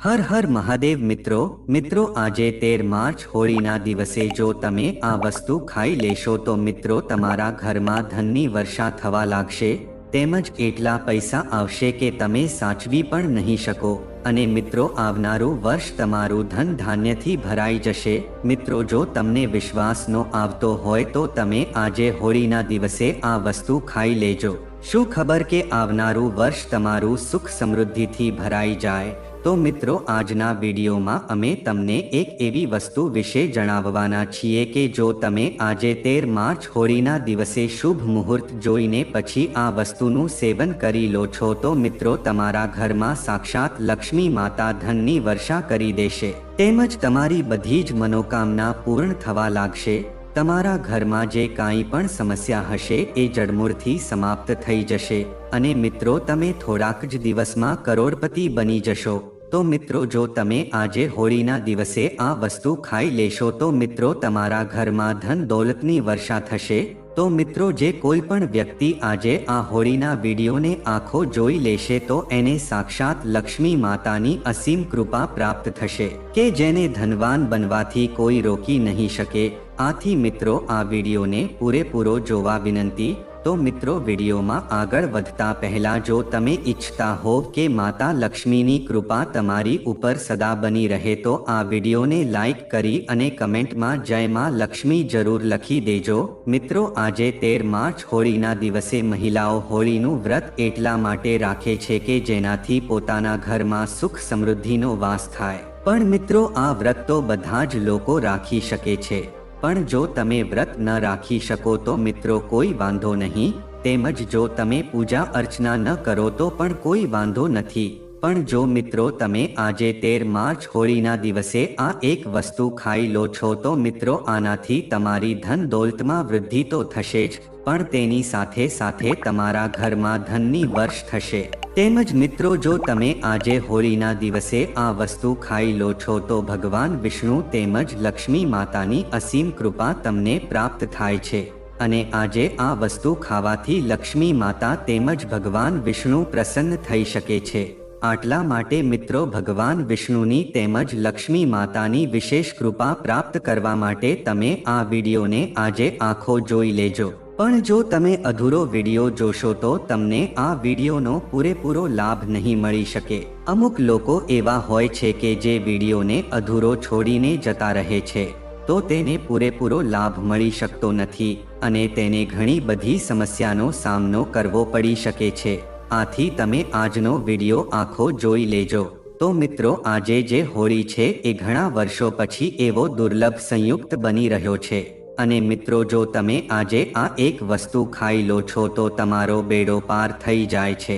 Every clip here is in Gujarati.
હર હર મહાદેવ મિત્રો આજે 13 માર્ચ હોળીના દિવસે જો તમે આ વસ્તુ ખાઈ લેશો તો મિત્રો તમારા ઘરમાં ધનની વર્ષા થવા લાગશે તેમજ એટલા પૈસા આવશે કે તમે સાચવી પણ નહીં શકો અને મિત્રો આવનારું વર્ષ તમારું ધન ધાન્યથી ભરાઈ જશે। મિત્રો જો તમને વિશ્વાસ ન આવતો હોય તો તમે આજે હોળીના દિવસે આ વસ્તુ ખાઈ લેજો। શું ખબર કે આવનારું વર્ષ તમારું સુખ સમૃદ્ધિથી ભરાઈ જાય। તો મિત્રો આજના વિડીયોમાં અમે તમને એક એવી વસ્તુ વિશે જણાવવાના છીએ કે જો તમે આજે 13 માર્ચ હોળીના દિવસે શુભ મુહૂર્ત જોઈને પછી આ વસ્તુનું સેવન કરી લો છો તો મિત્રો તમારા ઘરમાં સાક્ષાત લક્ષ્મી માતા ધનની વર્ષા કરી દેશે તેમજ તમારી બધી જ મનોકામના પૂર્ણ થવા લાગશે। તમારા ઘરમાં જે કાંઈ પણ સમસ્યા હશે એ જડમૂળથી સમાપ્ત થઈ જશે અને મિત્રો તમે થોડાક જ દિવસમાં કરોડપતિ બની જશો। તો મિત્રો જો તમે આજે હોળીના દિવસે આ વસ્તુ ખાઈ લેશો તો મિત્રો તમારા ઘરમાં ધન દોલતની વર્ષા થશે। તો મિત્રો જે કોઈ પણ વ્યક્તિ આજે આ હોળીના વિડીયોને આખો જોઈ લેશે તો એને સાક્ષાત લક્ષ્મી માતાની અસીમ કૃપા પ્રાપ્ત થશે કે જેને ધનવાન બનવાથી કોઈ રોકી નહીં શકે। આથી મિત્રો આ વિડીયોને પૂરેપૂરો જોવા વિનંતી। તો મિત્રો વિડીયોમાં આગળ વધતા પહેલા જો તમે ઈચ્છતા હો કે માતા લક્ષ્મીની કૃપા તમારી ઉપર સદા બની રહે તો આ વિડીયોને લાઈક કરી અને કમેન્ટમાં જય માં લક્ષ્મી જરૂર લખી દેજો। મિત્રો આજે 13 માર્ચ હોળીના દિવસે મહિલાઓ હોળીનું વ્રત એટલા માટે રાખે છે કે જેનાથી પોતાના ઘરમાં સુખ સમૃદ્ધિનો વાસ થાય। પણ મિત્રો આ વ્રત તો બધા જ લોકો રાખી શકે છે પણ જો તમે વ્રત ન રાખી શકો તો મિત્રો કોઈ વાંધો નહીં તેમજ જો તમે પૂજા અર્ચના ન કરો તો પણ કોઈ વાંધો નથી। પણ જો મિત્રો તમે આજે 13 માર્ચ હોળીના દિવસે આ એક વસ્તુ ખાઈ લો છો તો મિત્રો આનાથી તમારી ધન દોલતમાં વૃદ્ધિ તો થશે જ પણ તેની સાથે સાથે તમારા ઘરમાં ધનની વર્ષ થશે। તેમજ મિત્રો જો તમે આજે હોળીના દિવસે આ વસ્તુ ખાઈ લો છો તો ભગવાન વિષ્ણુ તેમજ લક્ષ્મી માતાની અસીમ કૃપા તમને પ્રાપ્ત થાય છે અને આજે આ વસ્તુ ખાવાથી લક્ષ્મી માતા તેમજ ભગવાન વિષ્ણુ પ્રસન્ન થઈ શકે છે। આટલા માટે મિત્રો ભગવાન વિષ્ણુની તેમજ લક્ષ્મી માતાની વિશેષ કૃપા પ્રાપ્ત કરવા માટે તમે આ વિડીયોને આજે આખો જોઈ લેજો। પણ જો તમે અધૂરો વિડીયો જોશો તો તમને આ વિડીયોનો પૂરેપૂરો લાભ નહીં મળી શકે। અમુક લોકો એવા હોય છે કે જે વિડીયોને અધૂરો છોડીને જતા રહે છે તો તેને પૂરેપૂરો લાભ મળી શકતો નથી અને તેને ઘણી બધી સમસ્યાનો સામનો કરવો પડી શકે છે। આથી તમે આજનો વિડીયો આખો જોઈ લેજો। તો મિત્રો આજે જે હોળી છે એ ઘણા વર્ષો પછી એવો દુર્લભ સંયુક્ત બની રહ્યો છે અને મિત્રો જો તમે આજે આ એક વસ્તુ ખાઈ લો છો તો તમારો બેડો પાર થઈ જાય છે।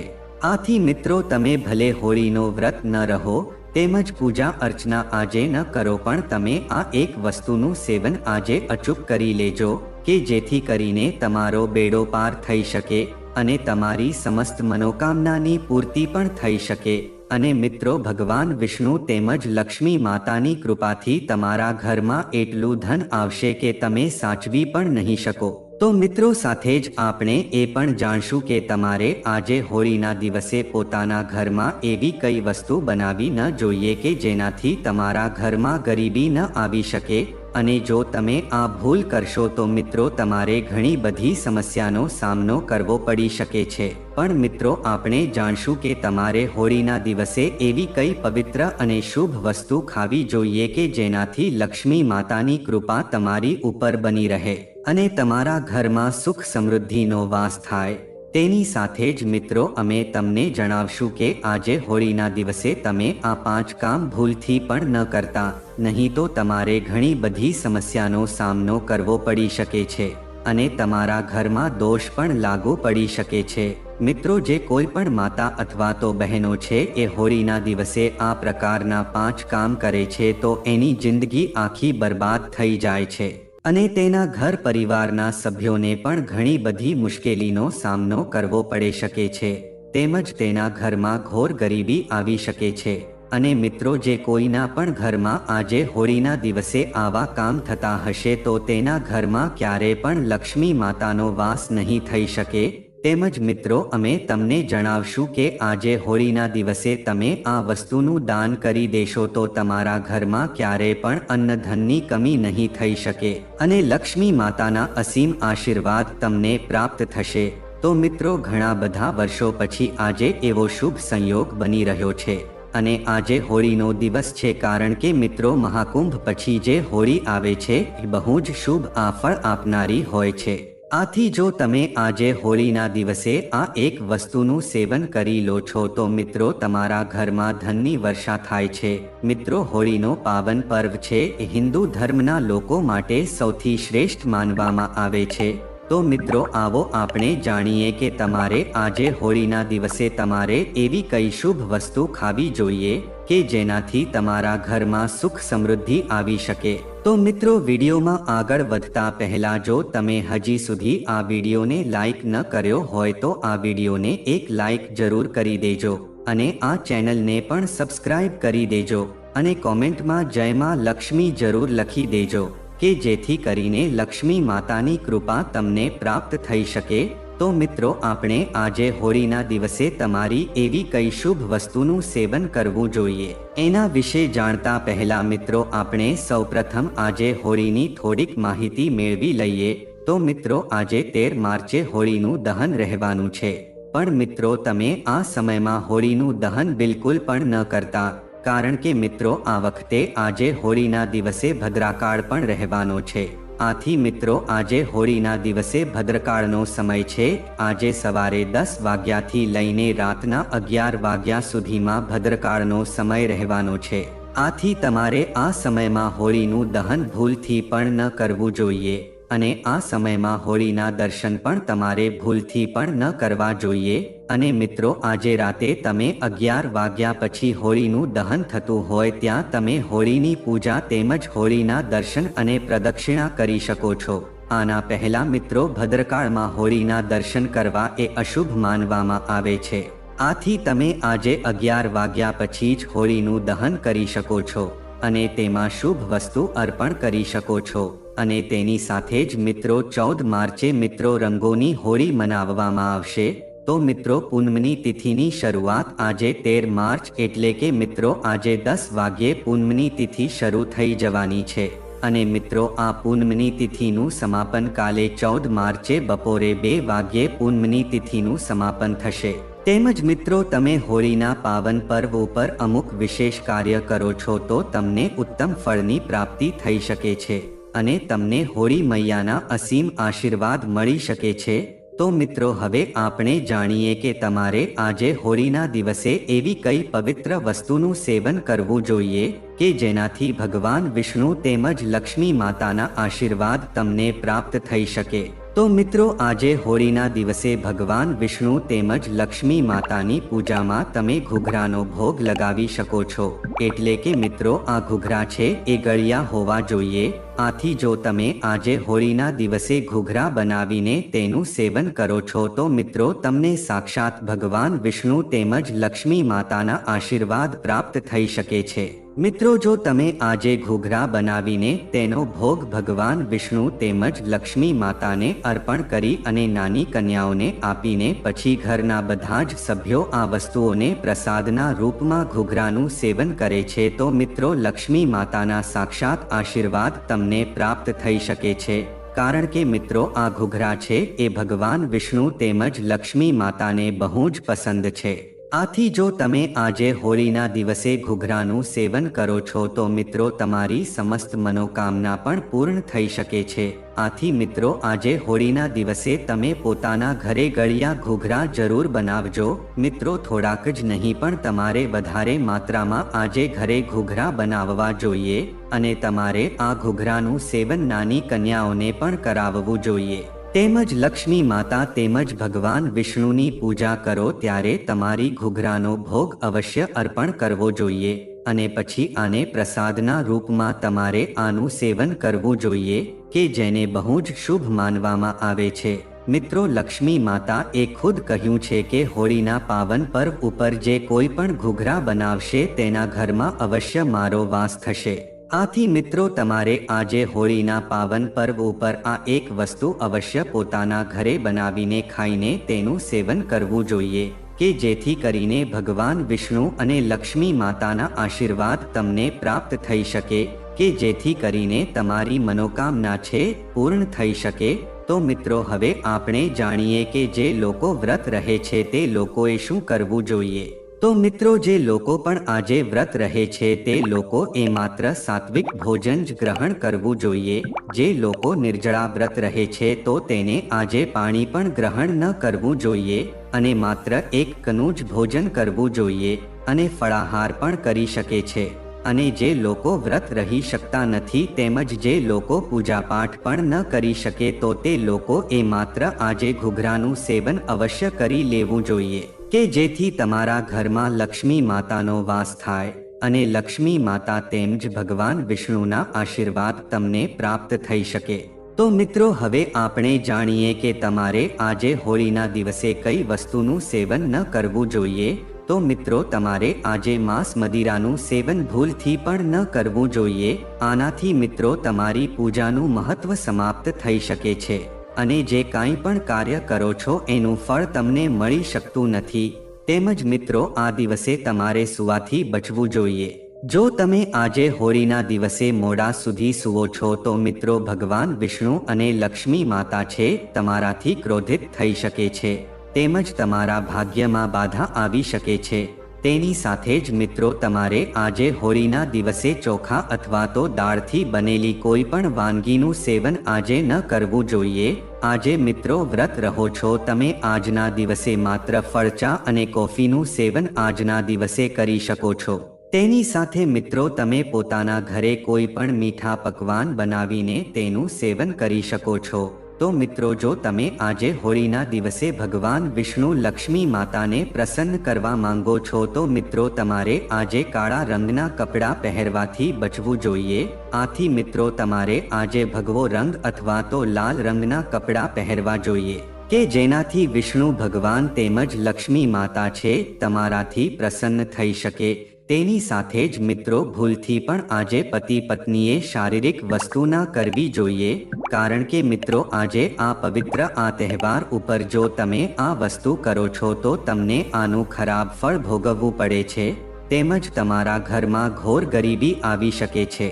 આથી મિત્રો તમે ભલે હોળીનો વ્રત ન રહો તેમજ પૂજા અર્ચના આજે ન કરો પણ તમે આ એક વસ્તુનું સેવન આજે અચૂક કરી લેજો કે જેથી કરીને તમારો બેડો પાર થઈ શકે અને તમારી સમસ્ત મનોકામનાની પૂર્તિ પણ થઈ શકે અને મિત્રો ભગવાન વિષ્ણુ તેમજ લક્ષ્મી માતાની કૃપાથી તમારા ઘરમાં એટલું ધન આવશે કે તમે સાચવી પણ નહીં શકો। તો મિત્રો સાથે જ આપણે એ પણ જાણશું કે તમારે આજે હોળીના દિવસે પોતાના ઘરમાં એવી કઈ વસ્તુ બનાવી ન જોઈએ કે જેનાથી તમારા ઘરમાં ગરીબી ન આવી શકે અને જો તમે આ ભૂલ કરશો તો મિત્રો તમારે ઘણી બધી સમસ્યાનો સામનો કરવો પડી શકે છે। પણ મિત્રો આપણે જાણશું કે તમારે હોળીના દિવસે એવી કઈ પવિત્ર અને શુભ વસ્તુ ખાવી જોઈએ કે જેનાથી લક્ષ્મી માતાની કૃપા તમારી ઉપર બની રહે અને તમારા ઘરમાં સુખ સમૃદ્ધિનો વાસ થાય। તેની સાથે જ મિત્રો અમે તમને જણાવશું કે આજે હોળીના દિવસે તમે આ 5 કામ ભૂલથી પણ ન કરતા નહીં તો તમારે ઘણી બધી સમસ્યાનો સામનો કરવો પડી શકે છે અને તમારા ઘરમાં દોષ પણ લાગુ પડી શકે છે। મિત્રો જે કોઈ પણ માતા અથવા તો બહેનો છે એ હોળીના દિવસે આ પ્રકારના 5 કામ કરે છે તો એની જિંદગી આખી બરબાદ થઈ જાય છે અને તેના ઘર પરિવારના સભ્યોને પણ ઘણી બધી મુશ્કેલીનો સામનો કરવો પડી શકે છે તેમજ તેના ઘરમાં ઘોર ગરીબી આવી શકે છે અને મિત્રો જે કોઈના પણ ઘરમાં આજે હોળીના દિવસે આવા કામ થતા હશે તો તેના ઘરમાં ક્યારે પણ લક્ષ્મી માતાનો વાસ નહીં થઈ શકે તેમજ મિત્રો અમે તમને જણાવશું કે આજે હોળીના દિવસે તમે આ વસ્તુનું દાન કરી દેશો તો તમારા ઘરમાં ક્યારેય પણ અન્ન ધનની કમી નહીં થઈ શકે અને લક્ષ્મી માતાના અસીમ આશીર્વાદ તમને પ્રાપ્ત થશે। તો મિત્રો ઘણા બધા વર્ષો પછી આજે એવો શુભ સંયોગ બની રહ્યો છે અને આજે હોળીનો દિવસ છે, કારણ કે મિત્રો મહાકુંભ પછી જે હોળી આવે છે એ બહુ જ શુભ ફળ આપનારી હોય છે। આથી જો તમે આજે હોળીના દિવસે આ એક વસ્તુનું સેવન કરી લો છો તો મિત્રો તમારા ઘરમાં ધનની વર્ષા થાય છે। મિત્રો હોળીનો પાવન પર્વ છે એ હિન્દુ ધર્મના લોકો માટે સૌથી શ્રેષ્ઠ માનવામાં આવે છે। તો મિત્રો આવો આપણે જાણીએ કે તમારે આજે હોળીના દિવસે તમારે એવી કઈ શુભ વસ્તુ ખાવી જોઈએ કે જેનાથી તમારા ઘરમાં સુખ સમૃદ્ધિ આવી શકે। તો મિત્રો વિડીયોમાં આગળ વધતા પહેલા જો તમે હજી સુધી આ વિડીયોને લાઈક ન કર્યો હોય તો આ વિડીયોને એક લાઈક જરૂર કરી દેજો અને આ ચેનલને પણ સબસ્ક્રાઇબ કરી દેજો અને કોમેન્ટમાં જય માં લક્ષ્મી જરૂર લખી દેજો કે જેથી કરીને લક્ષ્મી માતાની કૃપા તમને પ્રાપ્ત થઈ શકે। તો મિત્રો આપણે આજે હોળીના દિવસે તમારી એવી કઈ શુભ વસ્તુનું સેવન કરવું જોઈએ એના વિશે જાણતા પહેલા મિત્રો આપણે સૌપ્રથમ આજે હોળીની થોડીક માહિતી મેળવી લઈએ। તો મિત્રો આજે 13 માર્ચે હોળીનું દહન રહેવાનું છે, પણ મિત્રો તમે આ સમયમાં હોળીનું દહન બિલકુલ પણ ન કરતા, કારણ કે મિત્રો આ વખતે આજે હોળીના દિવસે ભદ્રાકાળ પણ રહેવાનો છે। આથી મિત્રો આજે હોળીના દિવસે ભદ્રકાળનો સમય છે। આજે સવારે 10 વાગ્યાથી લઈને રાતના 11 વાગ્યા સુધીમાં ભદ્રકાળનો સમય રહેવાનો છે। આથી તમારે આ સમયમાં હોળીનું દહન ભૂલથી પણ ન કરવું જોઈએ અને આ સમયમાં હોળીના દર્શન પણ તમારે ભૂલથી પણ ન કરવા જોઈએ। અને મિત્રો આજે રાતે તમે 11 વાગ્યા પછી હોળીનું દહન થતું હોય ત્યાં તમે હોળીની પૂજા તેમજ હોળીના દર્શન અને પ્રદક્ષિણા કરી શકો છો। આના પહેલા મિત્રો ભદ્રકાળમાં હોળીના દર્શન કરવા એ અશુભ માનવામાં આવે છે। આથી તમે આજે 11 વાગ્યા પછી જ હોળીનું દહન કરી શકો છો અને તેમાં શુભ વસ્તુ અર્પણ કરી શકો છો। અને તેની સાથે જ મિત્રો 14 માર્ચે મિત્રો રંગોની હોળી મનાવવામાં આવશે। તો મિત્રો પૂનમની તિથિની શરૂઆત આજે 13 માર્ચ એટલે કે મિત્રો આજે 10 વાગ્યે પૂનમની તિથિ શરૂ થઈ જવાની છે અને મિત્રો આ પૂનમની તિથિનું સમાપન કાલે 14 માર્ચે બપોરે 2 વાગ્યે પૂનમની તિથિનું સમાપન થશે। તેમજ મિત્રો તમે હોળીના પાવન પર્વ ઉપર અમુક વિશેષ કાર્ય કરો છો તો તમને ઉત્તમ ફળની પ્રાપ્તિ થઈ શકે છે અને તમને હોળી મૈયાના અસીમ આશીર્વાદ મળી શકે છે। તો મિત્રો હવે આપણે જાણીએ કે તમારે આજે હોળીના દિવસે એવી કઈ પવિત્ર વસ્તુનું સેવન કરવું જોઈએ કે જેનાથી ભગવાન વિષ્ણુ તેમજ લક્ષ્મી માતાના આશીર્વાદ તમને પ્રાપ્ત થઈ શકે। તો મિત્રો આજે હોળીના દિવસે ભગવાન વિષ્ણુ તેમજ લક્ષ્મી માતાની પૂજામાં તમે ઘૂઘરાનો ભોગ લગાવી શકો છો, એટલે કે મિત્રો આ ઘૂઘરા છે એ ગળ્યા હોવા જોઈએ। આથી જો તમે આજે હોળીના દિવસે ઘૂઘરા બનાવીને તેનું સેવન કરો છો તો મિત્રો તમને સાક્ષાત ભગવાન વિષ્ણુ તેમજ લક્ષ્મી માતાના આશીર્વાદ પ્રાપ્ત થઈ શકે છે। મિત્રો જો તમે આજે ઘૂઘરા બનાવીને તેનો ભોગ ભગવાન વિષ્ણુ તેમજ લક્ષ્મી માતાને અર્પણ કરી અને નાની કન્યાઓને આપીને પછી ઘરના બધા જ સભ્યો આ વસ્તુઓને પ્રસાદના રૂપમાં ઘૂઘરાનું સેવન કરે છે તો મિત્રો લક્ષ્મી માતાના સાક્ષાત આશીર્વાદ તમને પ્રાપ્ત થઈ શકે છે। કારણ કે મિત્રો આ ઘૂઘરા છે એ ભગવાન વિષ્ણુ તેમજ લક્ષ્મી માતાને બહુ જ પસંદ છે। આથી જો તમે આજે હોળીના દિવસે ઘૂઘરાનું સેવન કરો છો તો મિત્રો તમારી સમસ્ત મનોકામના પણ પૂર્ણ થઈ શકે છે। આથી મિત્રો આજે હોળીના દિવસે તમે પોતાના ઘરે ગળ્યા ઘૂઘરા જરૂર બનાવજો। મિત્રો થોડાક જ નહીં પણ તમારે વધારે માત્રામાં આજે ઘરે ઘૂઘરા બનાવવા જોઈએ અને તમારે આ ઘૂઘરાનું સેવન નાની કન્યાઓને પણ કરાવવું જોઈએ। તેમજ લક્ષ્મી માતા તેમજ ભગવાન વિષ્ણુની પૂજા કરો ત્યારે તમારી ઘૂઘરાનો ભોગ અવશ્ય અર્પણ કરવો જોઈએ અને પછી આને પ્રસાદના રૂપમાં તમારે આનું સેવન કરવું જોઈએ કે જેને બહુ જ શુભ માનવામાં આવે છે। મિત્રો લક્ષ્મી માતા એ ખુદ કહ્યું છે કે હોળીના પાવન પર્વ ઉપર જે કોઈ પણ ઘૂઘરા બનાવશે તેના ઘરમાં અવશ્ય મારો વાસ થશે। આથી મિત્રો તમારે આજે હોળીના પાવન પર્વ ઉપર આ એક વસ્તુ અવશ્ય પોતાના ઘરે બનાવીને ખાઈને તેનું સેવન કરવું જોઈએ કે જેથી કરીને ભગવાન વિષ્ણુ અને લક્ષ્મી માતાના આશીર્વાદ તમને પ્રાપ્ત થઈ શકે કે જેથી કરીને તમારી મનોકામના છે પૂર્ણ થઈ શકે। તો મિત્રો હવે આપણે જાણીએ કે જે લોકો વ્રત રહે છે તે લોકોએ શું કરવું જોઈએ। તો મિત્રો જે લોકો પણ આજે વ્રત રહે છે તે લોકો એ માત્ર સાત્વિક ભોજન જ ગ્રહણ કરવું જોઈએ। જે લોકો નિર્જળા વ્રત રહે છે તો તેને આજે પાણી પણ ગ્રહણ ન કરવું જોઈએ અને માત્ર એક કનું જ ભોજન કરવું જોઈએ અને ફળાહાર પણ કરી શકે છે। અને જે લોકો વ્રત રહી શકતા નથી તેમજ જે લોકો પૂજાપાઠ પણ ન કરી શકે તો તે લોકો એ માત્ર આજે ઘૂઘરાનું સેવન અવશ્ય કરી લેવું જોઈએ કે જેથી તમારા ઘરમાં લક્ષ્મી માતાનો વાસ થાય અને લક્ષ્મી માતા તેમજ ભગવાન વિષ્ણુના આશીર્વાદ તમને પ્રાપ્ત થઈ શકે। તો મિત્રો હવે આપણે જાણીએ કે તમારે આજે હોળીના દિવસે કઈ વસ્તુનું સેવન ન કરવું જોઈએ। તો મિત્રો તમારે આજે માંસ મદિરાનું સેવન ભૂલથી પણ ન કરવું જોઈએ। આનાથી મિત્રો તમારી પૂજાનું મહત્વ સમાપ્ત થઈ શકે છે અને જે કાંઈ પણ કાર્ય કરો છો એનું ફળ તમને મળી શકતું નથી। તેમજ મિત્રો આ દિવસે તમારે સૂવાથી બચવું જોઈએ। જો તમે આજે હોળીના દિવસે મોડા સુધી સૂવો છો તો મિત્રો ભગવાન વિષ્ણુ અને લક્ષ્મી માતા છે તમારાથી ક્રોધિત થઈ શકે છે તેમજ તમારા ભાગ્યમાં બાધા આવી શકે છે। તેની સાથે જ મિત્રો તમારે આજે હોળીના દિવસે ચોખા અથવા તો દાળથી બનેલી કોઈ પણ વાનગીનું સેવન આજે ન કરવું જોઈએ। આજે મિત્રો વ્રત રહો છો તમે આજના દિવસે માત્ર ફળચા અને કોફીનું સેવન આજના દિવસે કરી શકો છો। તેની સાથે મિત્રો તમે પોતાના ઘરે કોઈ પણ મીઠા પકવાન બનાવીને તેનું સેવન કરી શકો છો। તો મિત્રો જો તમે આજે હોળીના દિવસે ભગવાન વિષ્ણુ લક્ષ્મી માતાને પ્રસન્ન કરવા માંગો છો તો મિત્રો તમારે આજે કાળા રંગના કપડાં પહેરવાથી બચવું જોઈએ। આથી મિત્રો તમારે આજે ભગવો રંગ અથવા તો લાલ રંગના કપડાં પહેરવા જોઈએ કે જેનાથી વિષ્ણુ ભગવાન તેમજ લક્ષ્મી માતા છે તમારાથી પ્રસન્ન થઈ શકે। તેની સાથે જ મિત્રો ભૂલથી પણ આજે પતિ પત્નીએ શારીરિક વસ્તુ ન કરવી જોઈએ કારણ કે મિત્રો આજે આ પવિત્ર આ તહેવાર ઉપર જો તમે આ વસ્તુ કરો છો તો તમને આનું ખરાબ ફળ ભોગવવું પડે છે તેમજ તમારા ઘરમાં ઘોર ગરીબી આવી શકે છે।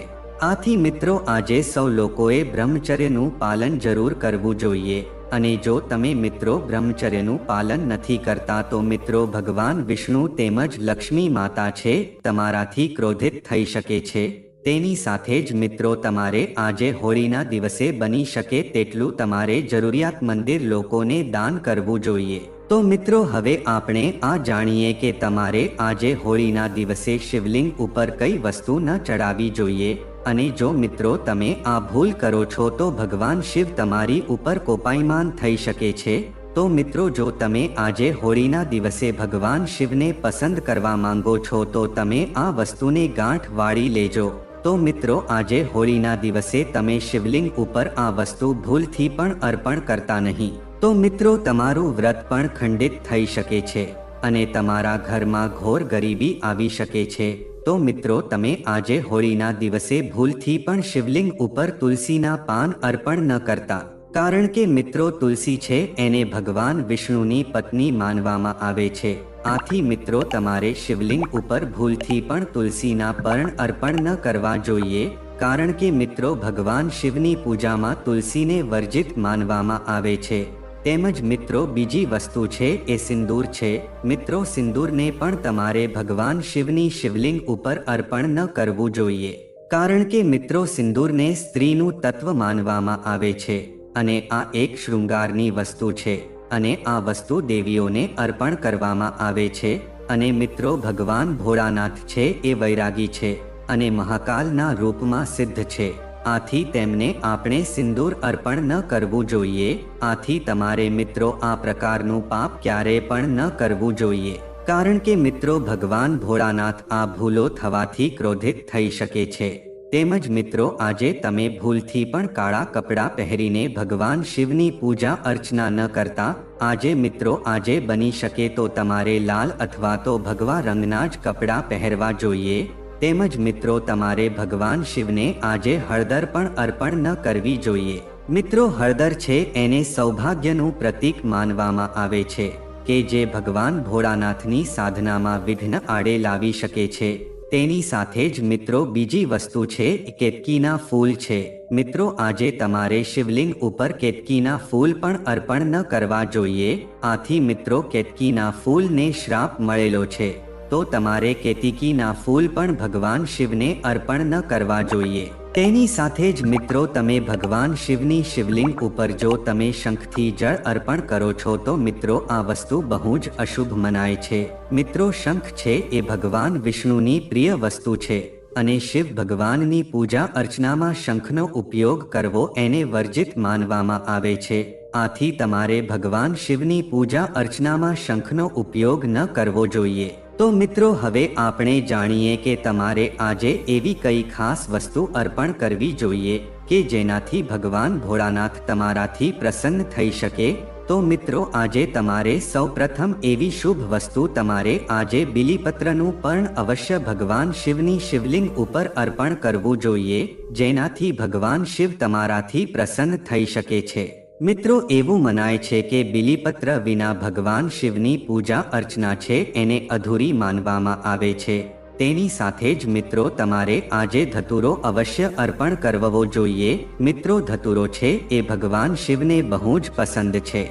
આથી મિત્રો આજે સૌ લોકોએ બ્રહ્મચર્યનું પાલન જરૂર કરવું જોઈએ અને જો તમે મિત્રો બ્રહ્મચર્યનું પાલન નથી કરતા તો મિત્રો ભગવાન વિષ્ણુ તેમજ લક્ષ્મી માતા છે તમારાથી ક્રોધિત થઈ શકે છે। તેની સાથે જ મિત્રો તમારે આજે હોળીના દિવસે બની શકે તેટલું તમારે જરૂરિયાતમંદ લોકોને દાન કરવું જોઈએ। તો મિત્રો હવે આપણે આ જાણીએ કે તમારે આજે હોળીના દિવસે શિવલિંગ ઉપર કઈ વસ્તુ ન ચડાવવી જોઈએ અને જો મિત્રો તમે આ ભૂલ કરો છો તો ભગવાન શિવ તમારી ઉપર કોપાયમાન થઈ શકે છે। તો મિત્રો જો તમે આજે હોળીના દિવસે ભગવાન શિવને પસંદ કરવા માંગો છો તો તમે આ વસ્તુને ગાંઠ વાળી લેજો। તો મિત્રો આજે હોળીના દિવસે તમે શિવલિંગ ઉપર આ વસ્તુ ભૂલથી પણ અર્પણ કરતા નહીં તો મિત્રો તમારું વ્રત પણ ખંડિત થઈ શકે છે અને તમારા ઘરમાં ઘોર ગરીબી આવી શકે છે। તો મિત્રો તમે આજે હોળીના દિવસે ભૂલથી પણ શિવલિંગ ઉપર તુલસીના પાન અર્પણ ન કરતા કારણ કે મિત્રો તુલસી છે એને ભગવાન વિષ્ણુની પત્ની માનવામાં આવે છે। આથી મિત્રો તમારે શિવલિંગ ઉપર ભૂલથી પણ તુલસીના પર્ણ અર્પણ ન કરવા જોઈએ કારણ કે મિત્રો ભગવાન શિવની પૂજામાં તુલસીને વર્જિત માનવામાં આવે છે। તેમજ મિત્રો બીજી વસ્તુ છે એ સિંદૂર છે। મિત્રો સિંદૂરને પણ તમારે ભગવાન શિવની શિવલિંગ ઉપર અર્પણ ન કરવું જોઈએ કારણ કે મિત્રો સિંદૂરને સ્ત્રીનું તત્વ માનવામાં આવે છે અને આ એક શૃંગારની વસ્તુ છે અને આ વસ્તુ દેવીઓને અર્પણ કરવામાં આવે છે અને મિત્રો ભગવાન ભોળાનાથ છે એ વૈરાગી છે અને મહાકાલના રૂપમાં સિદ્ધ છે। આથી તેમને આપણે સિંદૂર અર્પણ ન કરવું જોઈએ। આથી તમારે મિત્રો આ પ્રકારનું પાપ ક્યારે પણ ન કરવું જોઈએ કારણ કે મિત્રો ભગવાન ભોળાનાથ આ ભૂલો થવાથી ક્રોધિત થઈ શકે છે। તેમજ મિત્રો આજે તમે ભૂલથી પણ કાળા કપડાં પહેરીને ભગવાન શિવની પૂજા અર્ચના ન કરતા આજે મિત્રો આજે બની શકે તો તમારે લાલ અથવા તો ભગવા રંગના જ કપડાં પહેરવા જોઈએ તેમજ મિત્રો તમારે ભગવાન શિવને આજે હળદર પણ અર્પણ ન કરવી જોઈએ. મિત્રો હળદર છે એને સૌભાગ્યનું પ્રતીક માનવામાં આવે છે કે જે ભગવાન ભોળાનાથની સાધનામાં વિઘ્ન આડે લાવી શકે છે. તેની સાથે જ મિત્રો બીજી વસ્તુ છે કેતકીના ફૂલ છે. મિત્રો આજે તમારે શિવલિંગ ઉપર કેતકીના ફૂલ પણ અર્પણ ન કરવા જોઈએ. આથી મિત્રો કેતકીના ફૂલને શ્રાપ મળેલો છે તો તમારે કેતકીના ફૂલ પણ ભગવાન શિવને અર્પણ ન કરવા જોઈએ. તેની સાથે જ મિત્રો તમે ભગવાન શિવની શિવલિંગ ઉપર જો તમે શંખથી જળ અર્પણ કરો છો તો મિત્રો આ વસ્તુ બહુ જ અશુભ મનાય છે. મિત્રો શંખ છે એ ભગવાન વિષ્ણુની પ્રિય વસ્તુ છે અને શિવ ભગવાનની પૂજા અર્ચનામાં શંખનો ઉપયોગ કરવો એને વર્જિત માનવામાં આવે છે. આથી તમારે ભગવાન શિવની પૂજા અર્ચનામાં શંખનો ઉપયોગ ન કરવો જોઈએ. તો મિત્રો હવે આપણે જાણીએ કે તમારે આજે એવી કઈ ખાસ વસ્તુ અર્પણ કરવી જોઈએ કે જેનાથી ભગવાન ભોળાનાથ તમારાથી પ્રસન્ન થઈ શકે. તો મિત્રો આજે તમારે સૌપ્રથમ એવી શુભ વસ્તુ તમારે આજે બીલીપત્રનું પર્ણ અવશ્ય ભગવાન શિવની શિવલિંગ ઉપર અર્પણ કરવું જોઈએ જેનાથી ભગવાન શિવ તમારાથી પ્રસન્ન થઈ શકે છે. મિત્રો એવું મનાય છે કે બીલીપત્ર વિના ભગવાન શિવની પૂજા અર્ચના છે એને અધૂરી માનવામાં આવે છે. તેની સાથે જ મિત્રો તમારે આજે ધતુરો અવશ્ય અર્પણ કરવો જોઈએ. મિત્રો ધતુરો છે એ ભગવાન શિવને બહુ જ પસંદ છે.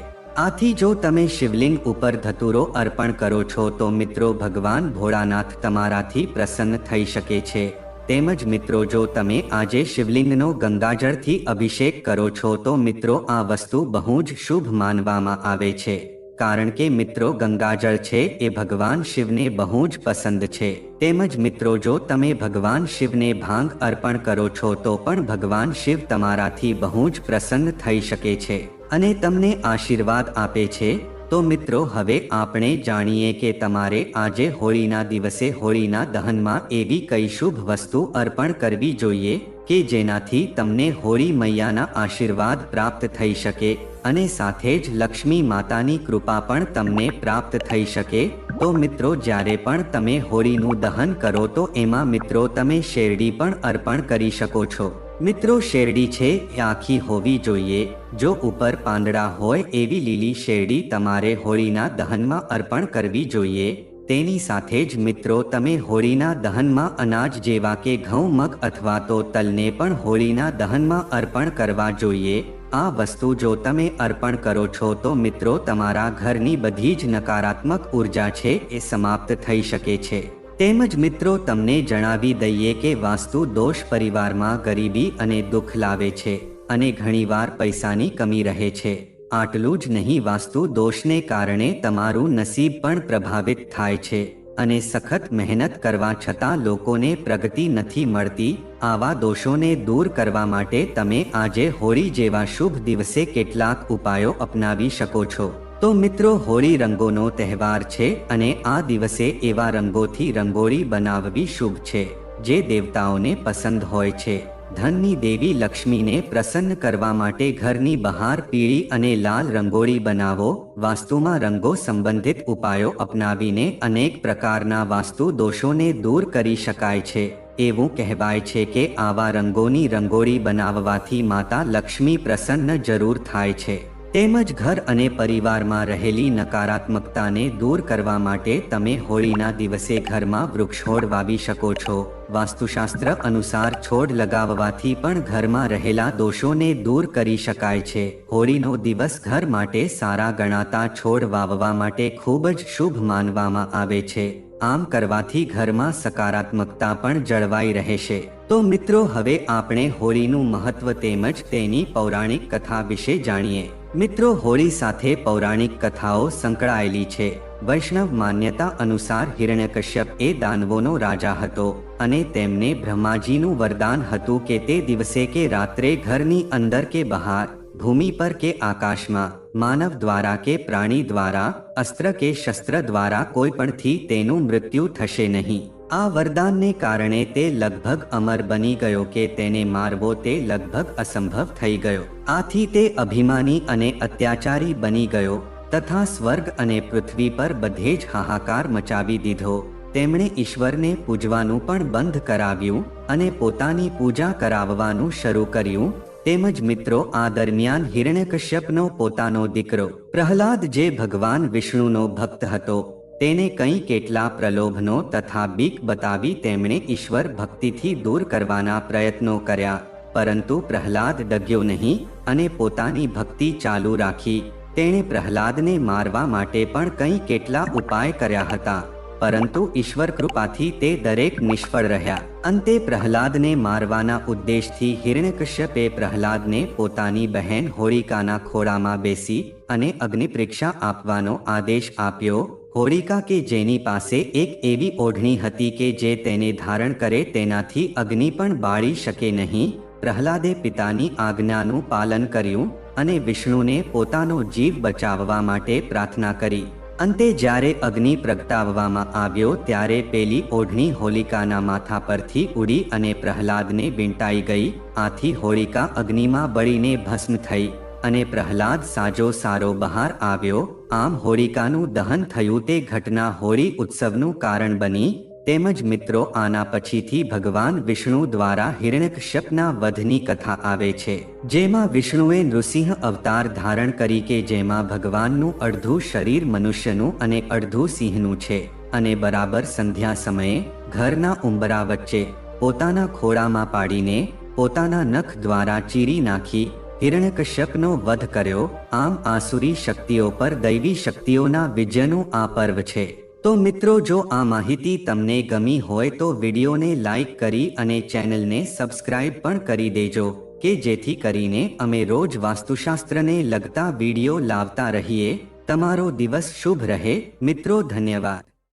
આથી જો તમે શિવલિંગ ઉપર ધતુરો અર્પણ કરો છો તો મિત્રો ભગવાન ભોળાનાથ તમારાથી પ્રસન્ન થઈ શકે છે. તેમજ મિત્રો જો તમે આજે શિવલિંગનો ગંગાજળથી અભિષેક કરો છો તો મિત્રો આ વસ્તુ બહુ જ શુભ માનવામાં આવે છે. કારણ કે મિત્રો ગંગાજળ છે એ ભગવાન શિવને બહુ જ પસંદ છે. તેમજ મિત્રો જો તમે ભગવાન શિવને ભાંગ અર્પણ કરો છો તો પણ ભગવાન શિવ તમારાથી બહુ જ પ્રસન્ન થઈ શકે છે અને તમને આશીર્વાદ આપે છે. તો મિત્રો હવે આપણે જાણીએ કે તમારે આજે હોળીના દિવસે હોળીના દહનમાં એવી કઈ શુભ વસ્તુ અર્પણ કરવી જોઈએ કે જેનાથી તમને હોળી મૈયાના આશીર્વાદ પ્રાપ્ત થઈ શકે અને સાથે જ લક્ષ્મી માતાની કૃપા પણ તમને પ્રાપ્ત થઈ શકે. તો મિત્રો જ્યારે પણ તમે હોળીનું દહન કરો તો એમાં મિત્રો તમે શેરડી પણ અર્પણ કરી શકો છો. મિત્રો શેરડી છે એ આખી હોવી જોઈએ. જો ઉપર પાંદડા હોય એવી લીલી શેરડી તમારે હોળીના દહનમાં અર્પણ કરવી જોઈએ. તેની સાથે જ મિત્રો તમે હોળીના દહનમાં અનાજ જેવા કે ઘઉં મગ અથવા તો તલને પણ હોળીના દહનમાં અર્પણ કરવા જોઈએ. આ વસ્તુ જો તમે અર્પણ કરો છો તો મિત્રો તમારા ઘરની બધી જ નકારાત્મક ઉર્જા છે એ સમાપ્ત થઈ શકે છે. તેમજ મિત્રો તમને જણાવી દઈએ કે વાસ્તુ દોષ પરિવારમાં ગરીબી અને દુઃખ લાવે છે અને ઘણીવાર પૈસાની કમી રહે છે. આટલું જ નહીં વાસ્તુ દોષને કારણે તમારું નસીબ પણ પ્રભાવિત થાય છે અને સખત મહેનત કરવા છતાં લોકોને પ્રગતિ નથી મળતી. આવા દોષોને દૂર કરવા માટે તમે આજે હોળી જેવા શુભ દિવસે કેટલાક ઉપાયો અપનાવી શકો છો. તો મિત્રો હોળી રંગોનો તહેવાર છે અને આ દિવસે એવા રંગોથી રંગોળી બનાવવી શુભ છે જે દેવતાઓને પસંદ હોય છે. ધનની દેવી લક્ષ્મીને પ્રસન્ન કરવા માટે ઘરની બહાર પીળી અને લાલ રંગોળી બનાવો. વાસ્તુમાં રંગો સંબંધિત ઉપાયો અપનાવીને અનેક પ્રકારના વાસ્તુ દોષોને દૂર કરી શકાય છે. એવું કહેવાય છે કે આવા રંગોની રંગોળી બનાવવાથી માતા લક્ષ્મી પ્રસન્ન જરૂર થાય છે. તેમજ ઘર અને પરિવારમાં રહેલી નકારાત્મકતાને દૂર કરવા માટે તમે હોળીના દિવસે ઘરમાં વૃક્ષોડ વાવી શકો છો. વાસ્તુશાસ્ત્ર અનુસાર છોડ લગાવવાથી પણ ઘરમાં રહેલા દોષોને દૂર કરી શકાય છે. હોળીનો દિવસ ઘર માટે સારા ગણાતા છોડ વાવવા માટે ખૂબ જ શુભ માનવામાં આવે છે. આમ કરવાથી ઘરમાં સકારાત્મકતા પણ જળવાઈ રહેશે. તો મિત્રો હવે આપણે હોળીનું મહત્વ તેમજ તેની પૌરાણિક કથા વિશે જાણીએ. મિત્રો હોળી સાથે પૌરાણિક કથાઓ સંકળાયેલી છે. વૈષ્ણવ માન્યતા અનુસાર હિરણ્યકશ્યપ એ દાનવોનો રાજા હતો અને તેમને બ્રહ્માજીનું વરદાન હતું કે તે દિવસે કે રાત્રે ઘરની અંદર કે બહાર, ભૂમિ પર કે આકાશમાં, માનવ દ્વારા કે પ્રાણી દ્વારા, અસ્ત્ર કે શસ્ત્ર દ્વારા કોઈ પણથી તેનું મૃત્યુ થશે નહીં. આ વરદાનને કારણે તે લગભગ અમર બની ગયો કે તેને મારવો તે લગભગ અસંભવ થઈ ગયો. આથી તે અભિમાની અને અત્યાચારી બની ગયો તથા સ્વર્ગ અને પૃથ્વી પર બધે જ હાહાકાર મચાવી દીધો. તેમણે ઈશ્વરને પૂજવાનું પણ બંધ કરાવ્યું અને પોતાની પૂજા કરાવવાનું શરૂ કર્યું. તેમજ મિત્રો આ દરમિયાન હિરણ્યકશ્યપનો પોતાનો દીકરો પ્રહલાદ જે ભગવાન વિષ્ણુનો ભક્ત હતો તેને કંઈ કેટલા પ્રલોભનો તથા બીક બતાવી તેમણે ઈશ્વર ભક્તિથી દૂર કરવાના પ્રયત્નો કર્યા, પરંતુ પ્રહલાદ ડગ્યો નહીં અને પોતાની ભક્તિ ચાલુ રાખી. તેણે પ્રહલાદને મારવા માટે પણ કંઈ કેટલા ઉપાય કર્યા હતા, પરંતુ ઈશ્વર કૃપાથી તે દરેક નિષ્ફળ રહ્યા. અંતે પ્રહલાદને મારવાના ઉદ્દેશથી હિરણ્યકશ્યપે પ્રહલાદને પોતાની બહેન હોળિકાના ખોળામાં બેસી અને અગ્નિ પરીક્ષા આપવાનો આદેશ આપ્યો. હોળિકા કે જેની પાસે એક એવી ઓઢણી હતી કે જે તેને ધારણ કરે તેનાથી અગ્નિ પણ બાળી શકે નહીં. પ્રહલાદે પિતાની આજ્ઞાનું પાલન કર્યું અને વિષ્ણુને પોતાનો જીવ બચાવવા માટે પ્રાર્થના કરી. અંતે જ્યારે અગ્નિ પ્રગટાવવામાં આવ્યો ત્યારે પેલી ઓઢણી હોલિકાના માથા પરથી ઉડી અને પ્રહલાદને વીંટાઈ ગઈ. આથી હોલિકા અગ્નિમાં બળીને ભસ્મ થઈ અને પ્રહલાદ સાજો સારો બહાર આવ્યો. આમ હોલિકાનું દહન થયું તે ઘટના હોળી ઉત્સવનું કારણ બની. તેમજ મિત્રો આના પછીથી ભગવાન વિષ્ણુ દ્વારા હિરણ્યકશ્યપના વધની કથા આવે છે, જેમાં વિષ્ણુએ નૃસિંહ અવતાર ધારણ કરી કે જેમાં ભગવાનનું અડધું શરીર મનુષ્યનું અને અડધું સિંહનું છે અને બરાબર સંધ્યા સમયે ઘરના ઉંબરા વચ્ચે પોતાના ખોળામાં પાડીને પોતાના નખ દ્વારા ચીરી નાખી હિરણ્યકશ્યપનો વધ કર્યો. આમ આસુરી શક્તિઓ પર દૈવી શક્તિઓના વિજયનું આ પર્વ છે. તો મિત્રો જો આ માહિતી તમને ગમી હોય તો વિડીયોને લાઈક કરી અને ચેનલને સબસ્ક્રાઇબ પણ કરી દેજો કે જેથી કરીને અમે રોજ વાસ્તુશાસ્ત્રને લગતા વિડીયો લાવતા રહીએ. તમારો દિવસ શુભ રહે મિત્રો. ધન્યવાદ.